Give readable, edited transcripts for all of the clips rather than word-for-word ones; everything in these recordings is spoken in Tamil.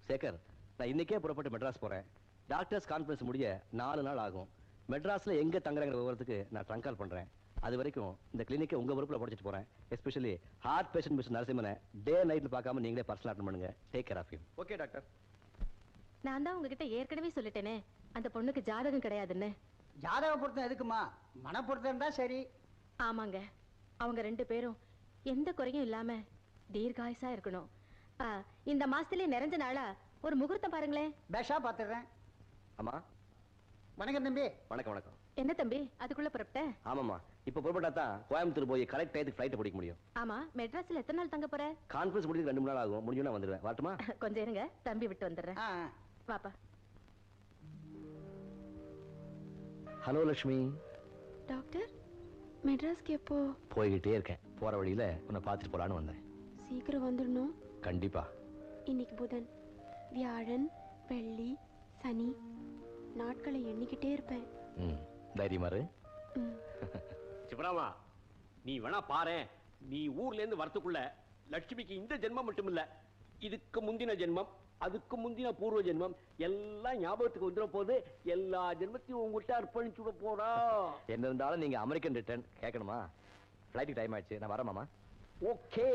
சேகர், நான் இன்னைக்கே புறப்பட்டு மெட்ராஸ் போறேன். டாக்டர்ஸ் கான்ஃபரன்ஸ் முடிய 4 நாள் ஆகும். மெட்ராஸ்ல எங்க தங்குறங்கிற விவரத்துக்கு நான் ட்ரங்க் கால் பண்றேன். அது வரைக்கும் இந்த கிளினிக்கை உங்க பொறுப்புல படிச்சிட்டு போறேன். எஸ்பெஷலி ஹார்ட் பேஷண்ட் மிஸ்டர் நரசிம்மனை டே நைட்னு பார்க்காம நீங்களே பர்சனல் அட்டெண்ட் பண்ணுங்க. Take care of him. Okay doctor. நான் தான் உங்ககிட்ட ஏற்கனவே சொல்லிட்டேனே, அந்த பொண்ணுக்கு ஜாதகம் கிடையாதுன்னு. ஜாதக பொருத்தம் எதுக்குமா? மன பொருத்தம் தான் சரி. ஆமாங்க, அவங்க 2 பேரும் எந்த குறையும் இல்லாம தீர்காயுசா இருக்கணும். இந்த மாசத்திலே நிறைஞ்ச நாளா ஒரு முகூர்த்தம் பாருங்களேன். பேஷா பாத்துறேன். அம்மா வணக்கம் தம்பி. வணக்கம். வணக்கம். என்ன தம்பி அதுக்குள்ள புறப்பட்ட? ஆமாம்மா, இப்ப புறப்பட்டா தான் கோயம்புத்தூர் போய் கரெக்ட் டயத்துக்கு ஃப்ளைட் பிடிக்க முடியும். ஆமா, மெட்ராஸ்ல எத்தனை நாள் தங்க போற? கான்ஃபரன்ஸ் முடிஞ்சு 2 நாள் ஆகும். முடிஞ்சா வந்துடுவேன். வரட்டுமா? கொஞ்சம் இருங்க, தம்பி விட்டு வந்துடுறேன். வாப்பா. ஹலோ லட்சுமி. டாக்டர், மெட்ராஸ்க்கு எப்போ? போய்கிட்டே இருக்கேன். போற வழியில உன்னை பார்த்துட்டு போலான்னு வந்தேன். சீக்கிரம் வந்துடணும். கண்டிப்பா. இன்னைக்கு புதன், வியாழன், வெள்ளி, சனி, நாட்களை எண்ணிக்கிட்டே இருப்பேன். தைரியமா இரு. சிவராமா, நீ வேணா பாரு. நீ ஊர்ல இருந்து வரத்துக்குள்ள லட்சுமிக்கு இந்த ஜென்மம் மட்டும் இல்ல, இதுக்கு முந்தின ஜென்மம், அதுக்கு முந்தின பூர்வ ஜென்மம் எல்லாம் ஞாபகத்துக்கு வந்துட போது. எல்லா ஜென்மத்தையும் உங்ககிட்ட அர்ப்பணிச்சு விட போறா. என்ன இருந்தாலும் நீங்க அமெரிக்கன் ரிட்டர்ன் கேட்கணுமா? ஃப்ளைட்டுக்கு டைம் ஆயிடுச்சு, நான் வரேன் மாமா. ஓகே.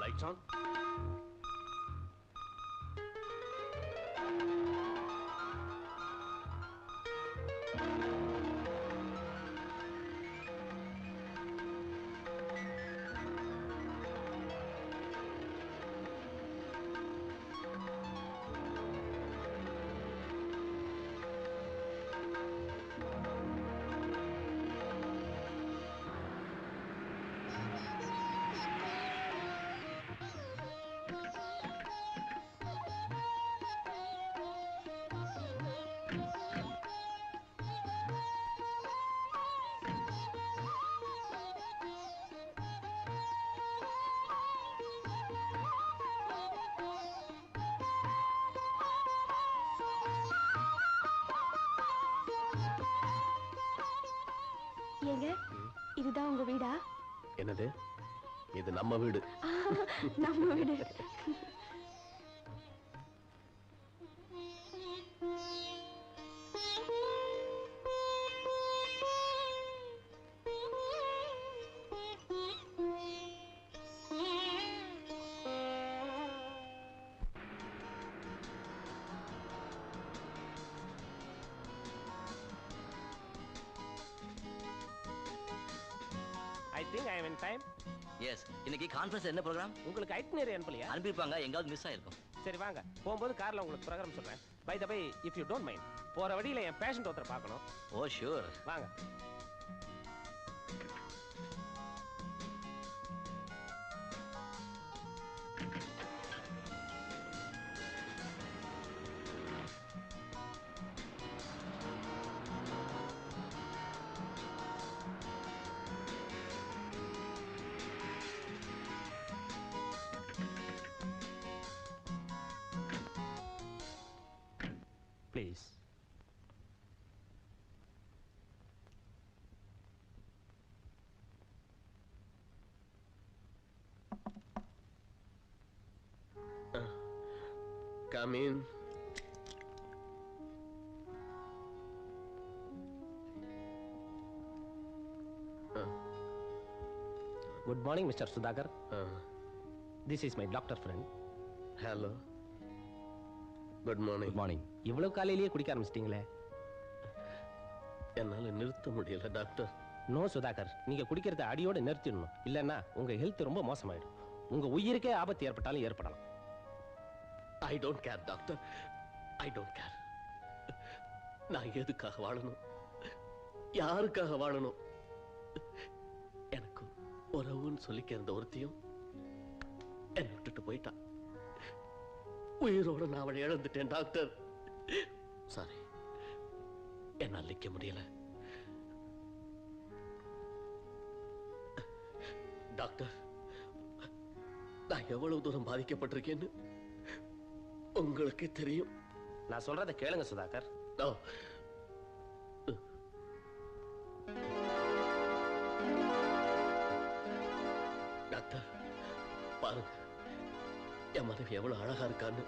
Lights on. இதுதான் உங்க வீடா? என்னது? இது நம்ம வீடு. நம்ம வீடு. Think I am in time. Yes இன்னைக்கு கான்ஃபரன்ஸ் என்ன ப்ரோகிராம் உங்களுக்கு ஐட்னரி அனுப்பலையா? அனுப்பியிருப்பாங்க, எங்காவது மிஸ் ஆயிருக்கும். சரி வாங்க, போகும்போது கார்ல உங்களுக்கு ப்ரோகிராம் சொல்றேன். By the by, if you don't mind, போற வழியில என் பேஷண்ட் ஒருத்தர் பார்க்கணும். Oh sure. வாங்க. Please. Come in. Good morning, Mr. Sudhakar. This is my doctor friend. Hello. Good morning. Good morning. இவ்வளவு காலையிலேயே குடிக்க ஆரம்பிச்சிட்டீங்களே? என்னால நிறுத்த முடியல டாக்டர். நோ சுதாகர், நீங்க குடிக்கிறத அடியோட நிறுத்திடணும். இல்லைன்னா உங்க ஹெல்த் ரொம்ப மோசமாயிடும். உங்க உயிருக்கே ஆபத்து ஏற்பட்டாலும் ஏற்படலாம். I don't care doctor. I don't care. நான் எதுக்காக வாழணும்? யாருக்காக வாழணும்? எனக்கு உறவுன்னு சொல்லிக்க இருந்த ஒருத்தியும் என்னை விட்டுட்டு போயிட்டான். உயிரோட நான் அவளை இழந்துட்டேன் டாக்டர். சாரி, என்னால் நிற்க முடியல டாக்டர். நான் எவ்வளவு தூரம் பாதிக்கப்பட்டிருக்கேன்னு உங்களுக்கு தெரியும். நான் சொல்றத கேளுங்க சுதாகர். No. டாக்டர் பாருங்க, என் மனைவி எவ்வளவு அழகா இருக்கான்னு.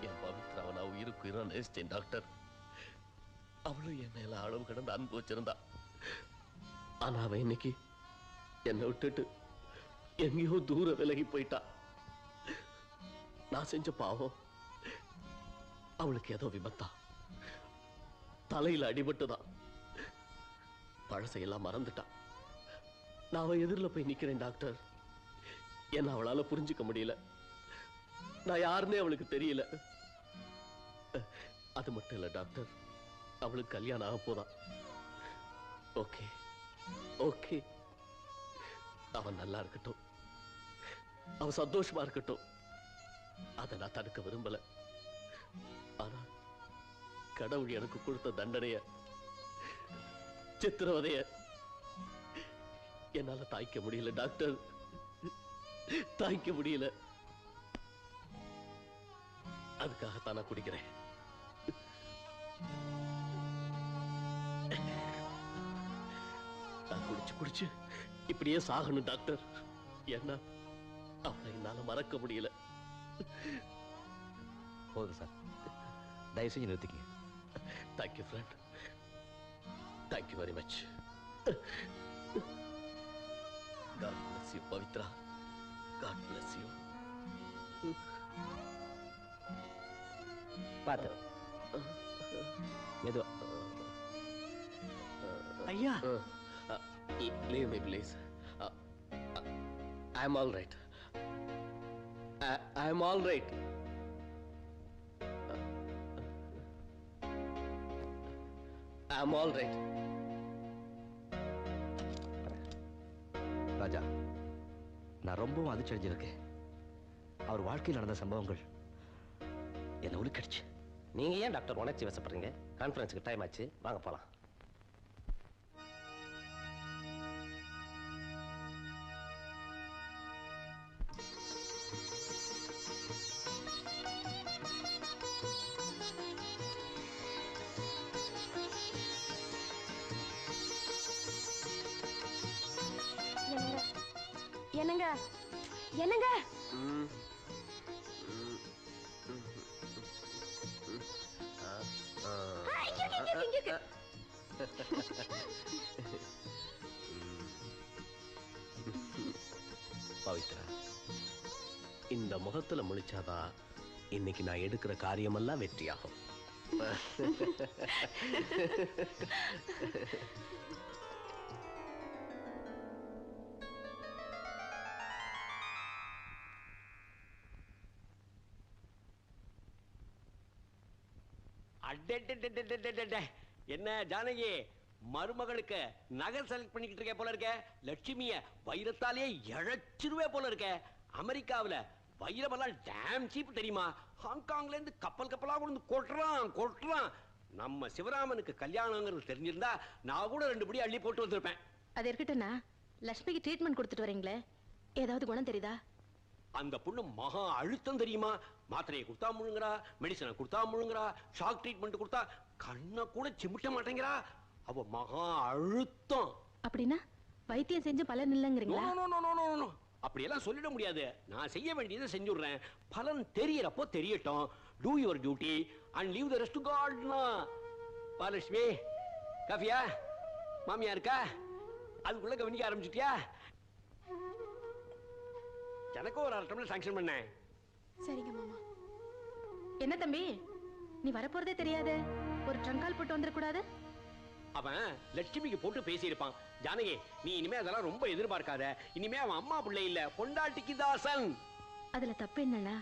என் பவித்ராவை நான் உயிருக்கு உயிரா நேசித்தேன் டாக்டர். அவளும் என் மேல அளவு கடந்து அன்பு வச்சிருந்தா. ஆனா அவன் இன்னைக்கு என்னை விட்டுட்டு எங்கேயோ தூர விலகி போயிட்டா. நான் செஞ்ச பாவம், அவளுக்கு ஏதோ விபத்தா, தலையில அடிபட்டுதான், பழசையெல்லாம் மறந்துட்டான். நான் அவன் எதிரில் போய் நிக்கிறேன் டாக்டர். என்ன அவளால புரிஞ்சுக்க முடியல. நான் யாருன்னே அவளுக்கு தெரியல. அது மட்டும் இல்ல டாக்டர், அவளுக்கு கல்யாணம் ஆக போதான். ஓகே ஓகே, அவன் நல்லா இருக்கட்டும், அவன் சந்தோஷமா இருக்கட்டும். அதை நான் தடுக்க விரும்பல. ஆனா கடவுள் எனக்கு கொடுத்த தண்டனைய, சித்திரவதைய என்னால தாய்க்க முடியல டாக்டர். தாய்க்க முடியல. அதுக்காகத்தான் நான் குடிக்கிறேன். நான் குடிச்சு குடிச்சு இப்படியே சாகணும் டாக்டர். என்ன அவளை என்னால மறக்க முடியல. போதும் சார், தயவு செஞ்சு நிறுத்திக்க. Thank you friend. Thank you very much. God bless you, Pavitra. God bless you. பாத்து மெதுவா. ஐயா Leave me, please. I'm all right. I'm all right. I'm all right. ராஜா, நான் ரொம்பவும் அதிர்ச்சி அடைஞ்சிருக்கேன். அவர் வாழ்க்கையில் நடந்த சம்பவங்கள் என்ன உலுக்கடிச்சு. நீங்க ஏன் டாக்டர் உணர்ச்சி வசப்படுறீங்க? கான்ஃபரன்ஸுக்கு டைம் ஆச்சு, வாங்க போலாம். என்னங்க என்னங்க பவித்ரா, இந்த முகத்துல முழிச்சாதான் இன்னைக்கு நான் எடுக்கிற காரியமெல்லாம் வெற்றியாகும். அடடடடடடடட. என்ன ஜானகி, மருமகளுக்கு நகர் செலக்ட் பண்ணிக்கிட்டு இருக்க போல இருக்க. லட்சுமிய வைரத்தாலே இழைச்சிருவே போல இருக்க. அமெரிக்காவுல வைரமெல்லாம் டேம் சீப் தெரியுமா? ஹாங்காங்ல இருந்து கப்பல் கப்பலா கொண்டு கொட்டுறான். நம்ம சிவராமனுக்கு கல்யாணங்கிறது தெரிஞ்சிருந்தா நான் கூட 2 படி அள்ளி போட்டு வந்திருப்பேன். அது இருக்கட்டும்னா லட்சுமிக்கு ட்ரீட்மெண்ட் கொடுத்துட்டு வரீங்களே, ஏதாவது குணம் தெரியுதா? அந்த பொண்ணு மகா அழுத்தம் தெரியுமா? மாத்திரையை கொடுத்தா முழுங்குறா, மெடிசனை கொடுத்தா முழுங்குறா, ஷாக் ட்ரீட்மெண்ட் கொடுத்தா கண்ணை கூட சிமிட்ட மாட்டேங்கிறா. அவ மகா அழுத்தம். அப்படின்னா வைத்தியம் செஞ்சு பலன் இல்லைங்கிறீங்களா? நோ. அப்படியெல்லாம் சொல்லிட முடியாது. நான் செய்ய வேண்டியதை செஞ்சுடுறேன். பலன் தெரியறப்போ தெரியட்டும். Do your duty and leave the rest to God. Balakshmi, காஃபியா? மாமியா இருக்கா? அதுக்குள்ள கவனிக்க ஆரம்பிச்சிட்டியா? எனக்கும் ஒரு 1/2 டம்ளர் சாங்ஷன் பண்ணேன். சரிங்க மாமா. என்ன தம்பி, நீ வரப்போறதே தெரியாது, ஒரு ட்ரங்கால் போட்டு வந்துடக்கூடாது? அவன் லட்சுமிக்கு போட்டு பேசியிருப்பான். ஜானகி, நீ இனிமே அதெல்லாம் ரொம்ப எதிர்பார்க்காத. இனிமே அவன் அம்மா பிள்ளை இல்ல, பொண்டாட்டிக்கு தாசன். அதுல தப்பு என்னன்னா,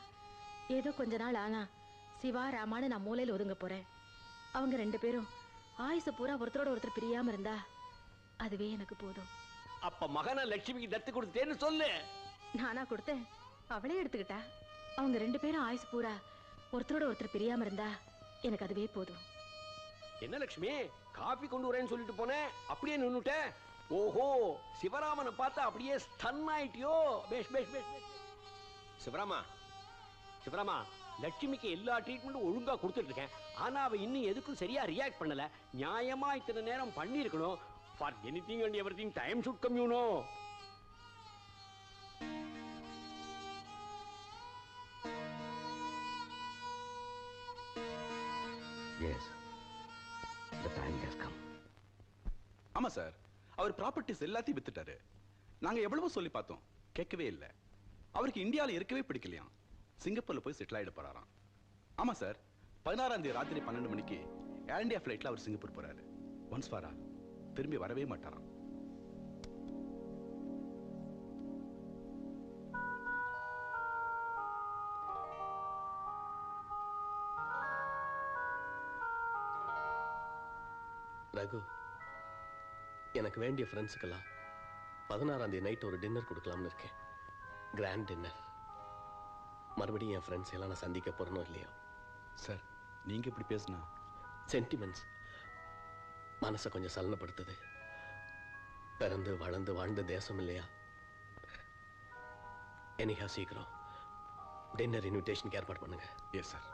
ஏதோ கொஞ்ச நாள் ஆனா சிவா ராமான்னு நான் மூலையில ஒதுங்க போறேன். அவங்க 2 பேரும் ஆயுசு பூரா ஒருத்தரோட ஒருத்தர் பிரியாம இருந்தா அதுவே எனக்கு போதும். அப்ப மகனை லட்சுமிக்கு தத்து கொடுத்தேன்னு சொல்லு. நானா கொடுத்தேன், அவளே எடுத்துக்கிட்டா. அவங்க 2 பேரும் ஆயுசு பூரா ஒருத்தரோட ஒருத்தர் பிரியாம இருந்தா எனக்கு அதுவே போதும். என்ன லட்சுமி, காபி கொண்டு வரேன்னு சொல்லிட்டு போனேன், அப்படியே நின்னுட்ட. ஓஹோ, சிவராமனை பார்த்தா அப்படியே ஸ்டன் ஆயிட்டியோ? பேஷ். சிவராமா, லட்சுமிக்கு எல்லா ட்ரீட்மெண்ட்டும் ஒழுங்கா கொடுத்துட்டு இருக்கேன். ஆனா அவ இன்னும் எதுக்கும் சரியா ரியாக்ட் பண்ணல. நியாயமா இத்தனை நேரம் பண்ணிருக்கணும். For anything and everything time should come, you know. Yes, the time has come. ஆமா சார், அவர் ப்ராப்பர்ட்டிஸ் எல்லாத்தையும் வித்துட்டாரு. நாங்க எவ்வளவோ சொல்லி பார்த்தோம், கேட்கவே இல்லை. அவருக்கு இந்தியாவில் இருக்கவே பிடிக்கலையாம். சிங்கப்பூர்ல போய் செட்டில் ஆயிட போறாராம். ஆமா சார், 16ஆம் தேதி ராத்திரி 12 மணிக்கு ஏர் இந்தியா ஃபிளைட்ல அவர் சிங்கப்பூர் போறாரு. ஒன்ஸ் ஃபார் ஆல், திரும்பி வரவே மாட்டாராம். ரகு, எனக்கு வேண்டிய ஃப்ரெண்ட்ஸுக்கெல்லாம் 16ஆம் தேதி நைட் ஒரு டின்னர் கொடுக்கலாம்னு இருக்கேன். Grand dinner. மறுபடியும் என் ஃப்ரெண்ட்ஸ் எல்லாம் நான் சந்திக்க போறனோ இல்லையோ. சார், நீங்க இப்படி பேசினா சென்டிமெண்ட்ஸ் மனசை கொஞ்சம் சலனப்படுத்துது. பிறந்து வளர்ந்து வாழ்ந்த தேசம் இல்லையா? எனிஹா, சீக்கிரம் டின்னர் இன்விடேஷனுக்கு ஏற்பாடு பண்ணுங்க. Yes sir.